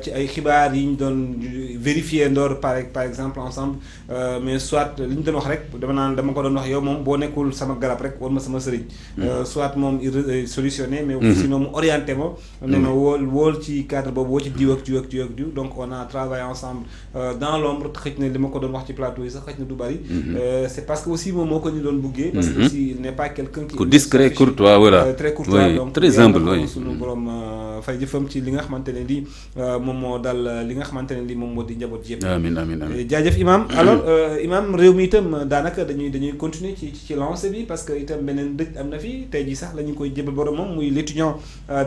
ci ay xibaar yi ñu doon vérifier ndoor par exemple ensemble mais soit li ñu doon wax rek dama ko doon wax yow moom boo nekkul sama garab rek war ma sama sëriñ soit moom solutionné mais sinon mu orienté ma ne ma wool ci cadre boobu woo ci diw ak diw donc on a travaillé ensemble dans l'ombre xëj na li ma ko doon wax ci plateau yi sax xëj na du bari c'est parce que aussi moom moo ko ñu doon buggee parce que aussi il n'est pas quelqu'un qui discret courtois voilà très courtois oui, donc très humble suñu borom fay jëfam ci li nga xamante ne di moom moo dal li nga xamante ne di moom moo di njaboot yëpp amiin amiin amiin jaajëf imam alors imam réew mi itam daanaka dañuy continuer ci lancé bi parce que itam beneen dëj am na fi tey jii sax la ñu koy jébal boromam muy l'étudiant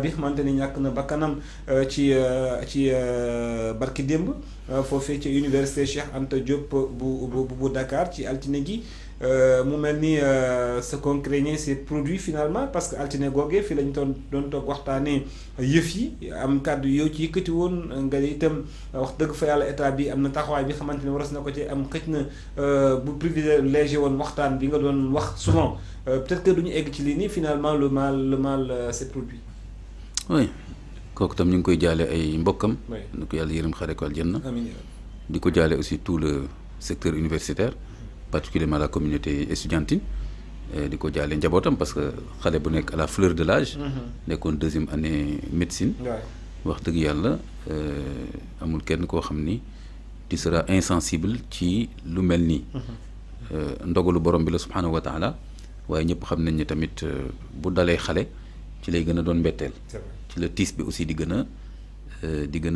bi xamante ni ñàkk na bakkanam ci barki démb foofee ci université Cheikh Anta Diop bu Dakar ci altine gi mu mel ni ce qu'on craignait c'est produit finalement parce que altine googee fii la ñu doon toog waxtaanee yëf yi am kàddu yow ci yëkkati woon nga itam wax dëgg fa yàlla état bi am na taxawaay bi xamante ne waras na ko ci am xëj na bu privilégié woon waxtaan bi nga doon wax souvent peut-être que duñu egg ci lii nii finalement le mal c'est produit. oui kooku tam ñu ngi koy jaale ay mbokkam. ni ko yàlla yërëm xare ko aljanna. amiin di ko jaale aussi tout le secteur universitaire. particulièrement la communauté estudiantine di ko jaale njabootam parce que xale bu nekk à la fleur de l'âge nekkoon deuxième année médecine wax dëgg yàlla amul kenn koo xam ni tu seras insensible ci lu mel nii ndogalu borom bi la subhanahu wa taala waaye ñëpp xam nañ ne tamit bu dalee xale ci lay gën a doon mbetteel ci la tiis bi aussi di gën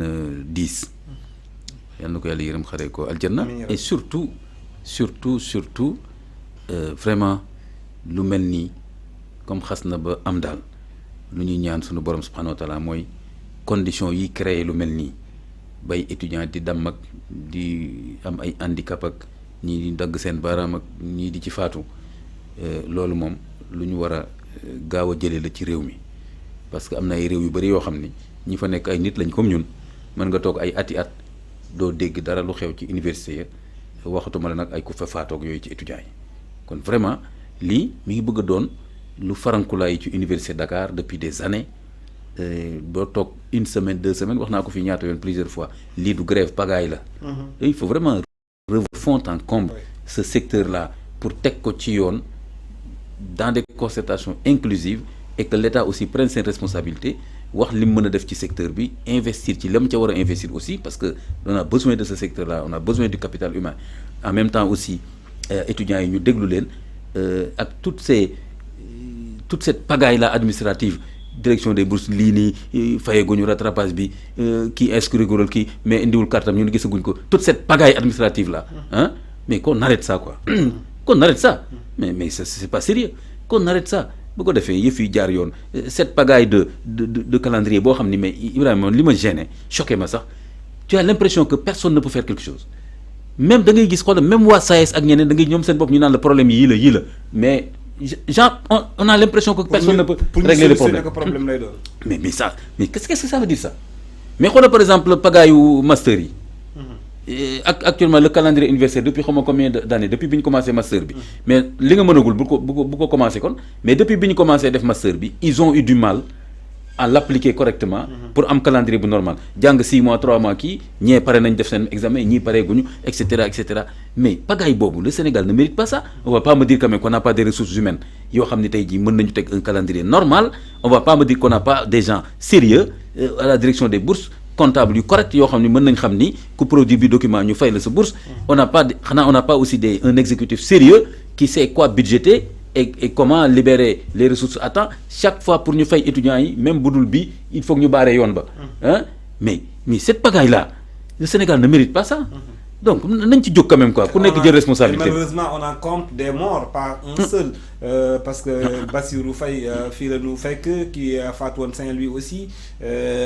a diis yal na ko yàlla yërëm xare ko aljanna et surtout vraiment lu mel nii comme xas na ba am daal lu ñuy ñaan sunu borom subhanahu wa taala mooy condition yi créer lu mel nii bay étudiant di damm ak di am ay handicap ak ñii di dagg seen baaraam ak ñii di ci faatu loolu moom lu ñu war a gaaw a jëlee la ci réew mi parce que am na ay réew yu bari yoo xam ni ñi fa nekk ay nit lañ comme ñun mën nga toog ay ati at doo dégg dara lu xew ci université ya waxatuma la nag ay ku fa faatoog yooyu ci étudiants yi kon vraiment lii mi ngi bëgg a doon lu farankulaay ci université Dakar depuis des années boo toog une semaine 2 semaines wax naa ko fi ñaata yoon plusieurs fois lii du grève pagaille la il faut vraiment refondre en comble ce secteur là pour teg ko ci yoon dans des concertations inclusives et que l'État aussi prenne ses responsabilités wax li mu mën a def ci secteur bi investir ci la mu ca war a investir aussi parce que on a besoin de ce secteur là on a besoin du capital humain en même temps aussi étudiants yi ñu déglu leen ak toute cette pagaille là administrative direction des bourses lii nii fayeguñu rattrapage bi kii inscrire kii mais indiwul carte am ñu gisaguñ ko toute cette pagaille administrative là hein mais qu'on arrête ça quoi qu'on arrête ça mais c'est pas sérieux qu'on arrête ça bu ko defee yëf yi jaar yoon cette pagaille de calendrier boo xam ni mais Ibrahima li ma gêné choqué ma sax tu as l'impression que personne ne peut faire quelque chose même da ngay gis xoolal même waa SAES ak ñeneen da ngay ñoom seen bopp ñu naan le problème yii la mais genre on a l'impression que personne ne peut régler le problème mais qu'est-ce que ça veut dire ça mais xoolal par exemple pagaayu master yi actuellement le calendrier universitaire depuis xaw ma combien d'années depuis bi ñu commencé master bi mais li nga mënagul bu ko commencé kon mais depuis bi ñu commencé def master bi ils ont eu du mal à l'appliquer correctement pour am calendrier bu normal jàng 6 mois 3 mois kii ñee pare nañ def seen examen ñii pare guñu et cetera mais pagaille boobu le Sénégal ne mérite pas ça on va pas me dire quand même qu'on n'a pas des ressources humaines yoo xam ne tey jii mën nañu teg un calendrier normal on va pas me dire qu'on n'a pas des gens sérieux à la direction des bourses comptable yu correct yoo xam ne mën nañ xam ni ku produit bi document ñu fay la sa bourse on n'a pas aussi un exécutif sérieux qui sait quoi budgéter et comment libérer les ressources à temps chaque fois pour ñu fay étudiants yi même bu dul bi il faut que ñu baaree yoon ba mais cette pagaille là le Sénégal ne mérite pas ça donc nañ ci jóg quand même quoi ku nekk jël responsabilité malheureusement on a compte des morts pas un seul parce que Bassirou Faye fii la ñu fekk ki faatu woon Saint-Louis aussi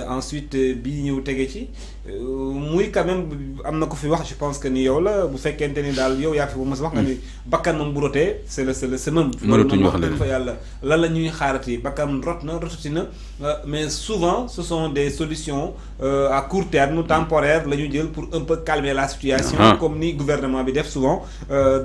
ensuite bii ñëw tege ci muy quand même am na ko fi wax je pense que ni yow la bu fekkente ni daal yow yaa fi bu mas wax nga ni bakkan moom bu rotee c'est le même mënatuñu wax fa yàlla lan la ñuy xaarati bakkan rotati na mais souvent ce sont des solutions à court terme temporaires la ñu jël pour un peu calmer la situation comme ni gouvernement bi def souvent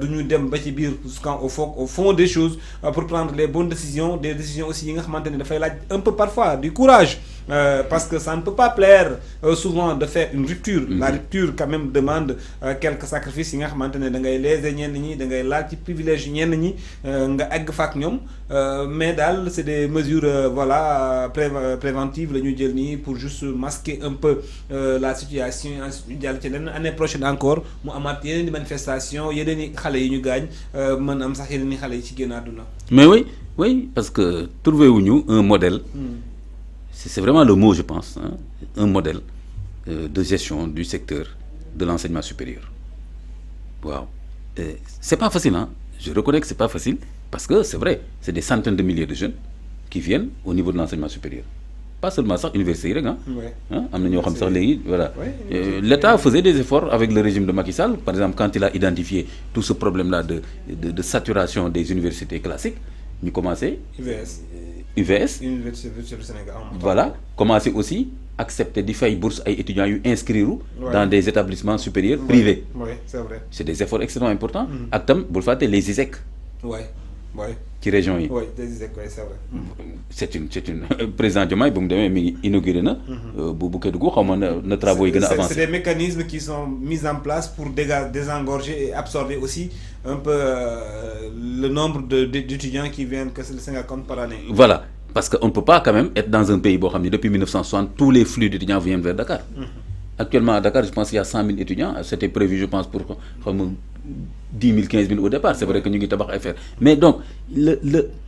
du ñu dem ba ci biir quand au fond des choses pour prendre les bonnes décisions des décisions aussi yi nga xamante ne dafay laaj un peu parfois du courage parce que ça ne peut pas plaire souvent de faire une rupture. La rupture quand même demande quelques sacrifices yi nga xamante ne da ngay léser ñenn ñi da ngay laal ci privilège ñenn ñi nga egg fa ak ñoom mais daal c'est des mesures voilà préventives la ñu jël nii pour juste masquer un peu la situation ensuite ñu jàll ci leneen année prochaine encore mu amaat yeneen di manifestation yeneen i xale yi ñu gaañ mën am sax yeneen i xale yi ci génn àdduna. Mais oui, parce que trouvez-vous un modèle, c'est vraiment le mot je pense, hein, un modèle de gestion du secteur de l'enseignement supérieur. Waaw, c'est pas facile, hein. Je reconnais que c'est pas facile parce que c'est vrai, c'est des centaines de milliers de jeunes qui viennent au niveau de l'enseignement supérieur. Pas seulement ça, université rek hein. Am na ñoo xam sax léegi voilà. L'État faisait des efforts avec le régime de Macky Sall, par exemple quand il a identifié tout ce problème-là de saturation des universités classiques, ñu commencé UVS Université du Sénégal. Voilà, commencé aussi accepter di fay bourse ay étudiants yu inscrire dans des établissements supérieurs privés. Oui, c'est vrai. C'est des efforts extrêmement importants. Ak tam bul fàtte les ISEC. Oui. Ci région yi. Oui, des ISEC, oui, c'est vrai. C'est une président Diomaye bu mu demee mi ngi inauguré na. bu Kédougou xaw ma na travaux yi gën a avancé. C'est des mécanismes qui sont mis en place pour désengorger et absorber aussi un peu le nombre d'étudiants qui viennent que c'est le 50 par année. Voilà, parce qu'on ne peut pas quand même être dans un pays depuis 1960 tous les flux d'étudiants viennent vers Dakar. Actuellement à Dakar je pense qu'il y a 100 000 étudiants, c'était prévu je pense pour 10 000 15 000 au départ, c'est vrai que ñu ngi tabax ay faire mais donc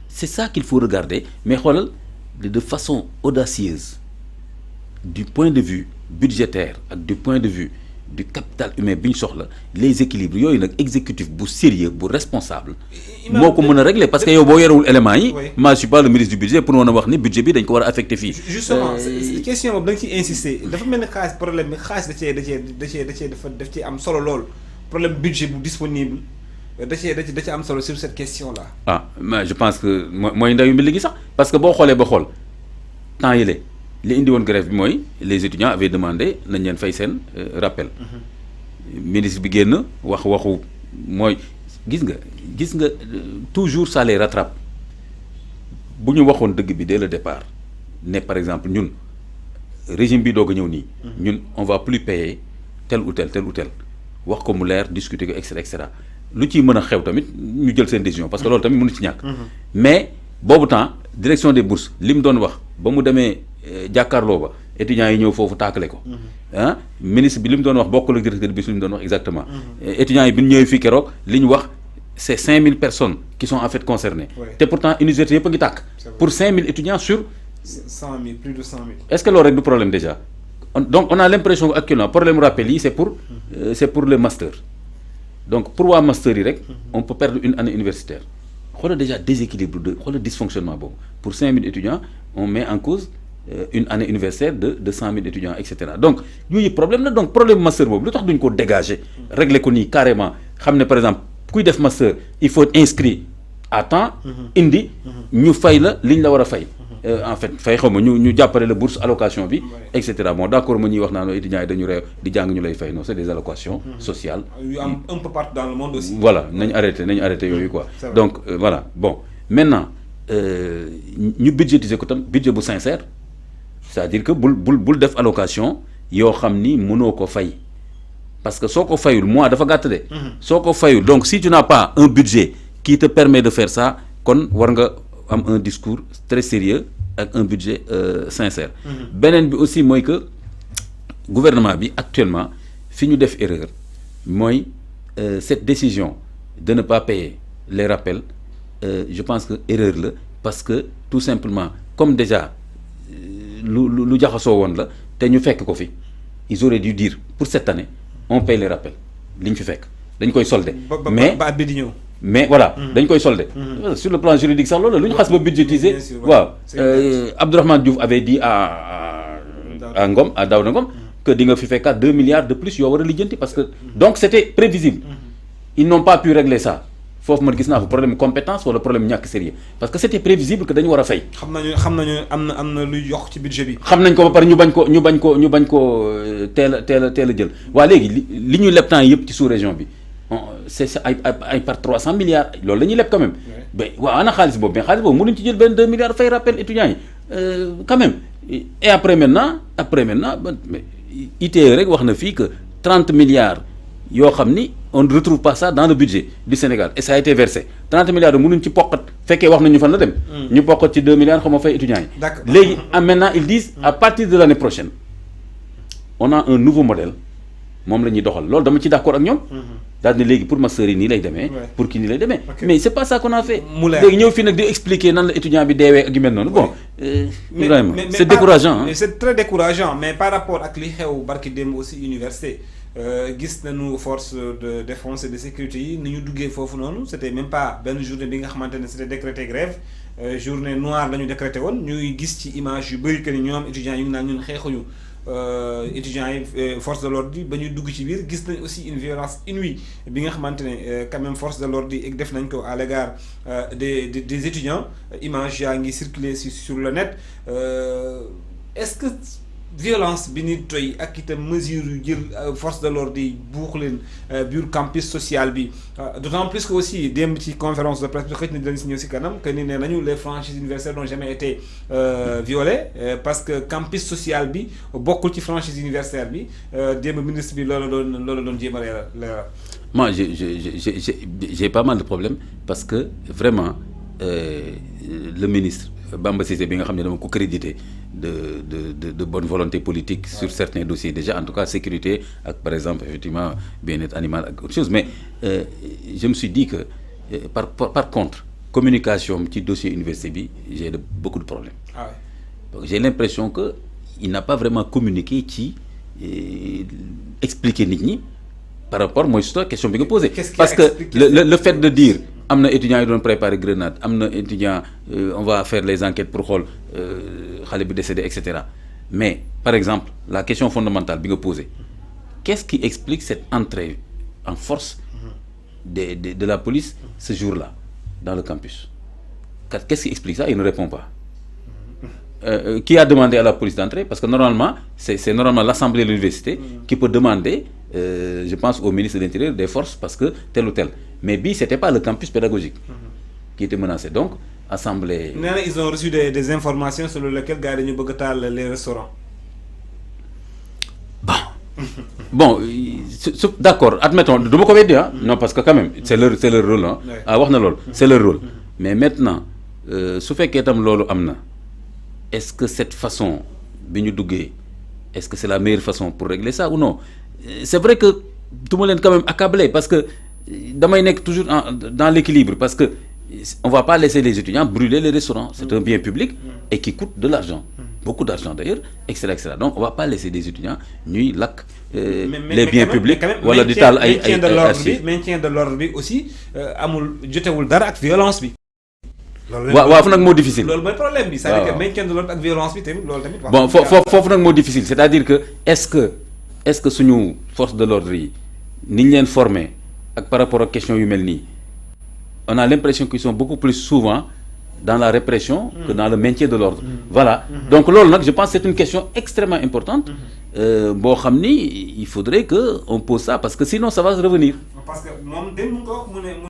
c'est ça qu'il faut regarder mais xoolal de façon audacieuse du point de vue budgétaire ak du point de vue du capital humain bi ñu soxla les équilibres yooyu nag exécutif bu sérieux bu responsable moo ko mën a régler parce que yow boo yorewul éléments yi moi je suis pas le ministre du budget pour mën a wax ni budget bi dañ ko war a affecté fii justement question boobu da nga ciy insister dafa mel ni xaalis problème bi xaalis daf cee am solo lool problème budget bu disponible da cee am solo sur cette question là mais je pense que mooy ndaw mi léegi sax parce que boo xoolee ba xool temps yële li indi woon grève bi mooy les étudiants avaient demandé nañ leen fay seen rappel ministre bi génn waxu mooy gis nga toujours ça les rattrape bu ñu waxoon dëgg bi dès le départ ne par exemple ñun régime bi doog a ñëw nii ñun on va plus payer tel ou tel wax ko mu leer discuter ko et cetera lu ciy mën a xew tamit ñu jël seen décision parce que loolu tamit mënu ci ñàkk mais boobu temps direction des bourses li mu doon wax ba mu demee jàkkaarloo ba étudiants yi ñëw foofu taakale ko ministre bi li mu doon wax bokkul ak directeur bi li mu doon wax exactement étudiants yi bi ñu ñëwee fii keroog li ñu wax c'est 5000 personnes qui sont en fait concernées te pourtant université yëpp a ngi tàkk pour 5000 étudiants sur 100 000 plus de 100 000 est-ce que loolu rek du problème déjà donc on a l'impression que actuellement problème rappel yi c'est pour le master donc pour waa master yi rek on peut perdre une année universitaire xoolal déjà déséquilibre xoolal dysfonctionnement boobu pour 5000 étudiants on met en cause une année universitaire de 100 000 étudiants et cetera donc yooyu problème la donc problème master boobu lu tax duñ ko dégager régler ko nii carrément xam ne par exemple kuy def master il faut être inscrit à temps indi ñu fay la liñ la war a fay en fait fay xaw ma ñu jàppale la bourse allocation bi et cetera bon d'accord ma ñuy wax naa étudiants yi dañu réew di jàng ñu lay fay non c'est des allocations sociales yu am un peu partout dans le monde aussi voilà nañu arrêté yooyu quoi donc voilà bon maintenant ñu budgétiser ko tam budget bu sincère c'est-à-dire que bul def allocation yoo xam ni mënoo ko fay parce que soo ko fayul mois dafa gàtt de soo ko fayul donc si tu n'as pas un budget qui te permet de faire ça kon war nga am un discours très sérieux ak un budget sincère beneen bi aussi mooy que gouvernement bi actuellement fi ñu def erreur mooy cette décision de ne pas payer les rappels je pense que erreur la parce que tout simplement comme déjà lu jaxasoo woon la te ñu fekk ko fi ils auraient dû dire pour cette année on paye les rappels li ñu fi fekk dañ koy solder mais ba bi di ñëw mais voilà dañ koy solder sur le plan juridique sax loolu lu ñu xas ba budgétiser waaw Abdourahmane Diouf avait dit à Daouda Ngom que di nga fi fekkaat 2 milliards de plus yoo war a lijjanti parce que donc c'était prévisible ils n'ont pas pu régler ça foofu man gis naa fa problème compétence wala problème ñàkk sérieux parce que c'était prévisible que dañu war a fay. xam nañu am na luy yokk ci budget bi. xam nañ ko ba pare ñu bañ ko teel a jël waa léegi li ñuy leb temps yëpp ci sous-région bi c'est ay par 300 milliards loolu la ñuy leb quand même. mais waaw ana xaalis boobu mais xaalis boobu mënuñ ci jël benn 2 milliards fay rappel étudiants yi quand même et après maintenant mais ITE rek wax na fii que 30 milliards yoo xam ni on ne retrouve pas ça dans le budget du Sénégal et ça a été versé 30 milliards de mënuñ ci poqat fekkee wax nañu fan la dem. ñu poqat ci 2 milliards xam nga fay étudiants yi. D'accord. léegi maintenant ils disent à partir de l'année prochaine on a un nouveau modèle moom la ñuy doxal loolu dama ci d'accord ak ñoom. daal ne léegi pour ma sœur yi nii lay demee. pour kii nii lay demee. mais c'est pas ça qu'on a fait. mu leer léegi ñëw fii nag di expliquer nan la étudiant bi deewee ak yu mel noonu bon. Ibrahima c'est décourageant. C'est très décourageant mais par rapport ak li xew barki démb aussi université. gis nañu force de défense et de sécurité yi ni ñu duggee foofu noonu c'était même pas benn journée bi nga xamante ne c'était décrété grève journée noire la ñu décrété woon ñuy gis ci image yu bëri que ni ñoom étudiants yi ñu naan ñun xeexuñu étudiants yi force de l'ordre yi ba ñuy dugg ci biir gis nañ aussi une violence inouïe bi nga xamante ne quand même force de l'ordre yi def nañ ko à l'égard des étudiants image yaa ngi circuler sur le net est-ce que violence bi nit toy ak itam mesure yu jël force de l'ordre yi buux leen biir campus social bi d'autant plus que aussi démb ci conférence de presse bi xëy na dinañ si ñëw si kanam que ni nee nañu les franchises universitaires n'ont jamais été violées parce que campus social bi bokkul ci franchise universitaire bi démb ministre bi loolu doon jéem a leeral. Moi j'ai pas mal de problèmes parce que vraiment le ministre Bamba Cissé bi nga xam ne dama ko crédité de bonne volonté politique sur certains dossiers déjà en tout cas sécurité ak par exemple effectivement bien-être animal ak autre chose mais je me suis dit que par contre communication ci dossier université bi j'ai beaucoup de problèmes. Ah ouais. Donc j'ai l'impression que il n'a pas vraiment communiqué ci expliquer nit ñi par rapport mooy surtout question bi nga posé parce que le fait de dire am na étudiants yi doon préparer grenade am na étudiants on va faire les enquêtes pour xool xale bi décédé et cetera mais par exemple la question fondamentale bi nga posé qu'est-ce qui explique cette entrée en force de la police ce jour-là dans le campus qu'est-ce qui explique ça il ne répond pas. Qui a demandé à la police d'entrer parce que normalement c'est normalement l'assemblée de l'université qui peut demander je pense au ministre de l'Intérieur des forces parce que tel ou tel mais bii c'était pas le campus pédagogique qui était menacé donc assemblée. Nee na ils ont reçu des informations selon lesquelles gars yi dañu bëgg a taal les restaurants. Bon d'accord admettons du ma ko weddi non parce que quand même c'est leur rôle wax na loolu c'est leur rôle mais maintenant su fekkee tam loolu am na. Est-ce que cette façon bi ñu duggee est-ce que c'est la meilleure façon pour régler ça ou non c'est vrai que du ma leen quand même accablé parce que damay nekk toujours dans l'équilibre parce que on va pas laisser les étudiants brûler les restaurants c'est un bien public et qui coûte de l'argent beaucoup d'argent d'ailleurs etc donc on va pas laisser des étudiants ñuy lakk les biens publics wala di taal ay maintien de l'ordre bi aussi amul jotewul dara ak violence bi. waaw fu nag moo difficile. loolu mooy problème bi. c'est-à-dire que maintien de l'ordre ak violence bi tamit loolu tamit. bon foofu nag moo difficile c'est-à-dire que est-ce que suñu force de l'ordre yi ni ñu leen formé ak par rapport ak question yu mel nii on a l'impression qu'ils sont beaucoup plus souvent dans la répression que dans le maintien de l'ordre. Voilà donc loolu nag je pense que c'est une question extrêmement importante boo xam ni il faudrait que on pose ça parce que sinon ça va se revenir. parce que moom dañ mu ko wax mu ne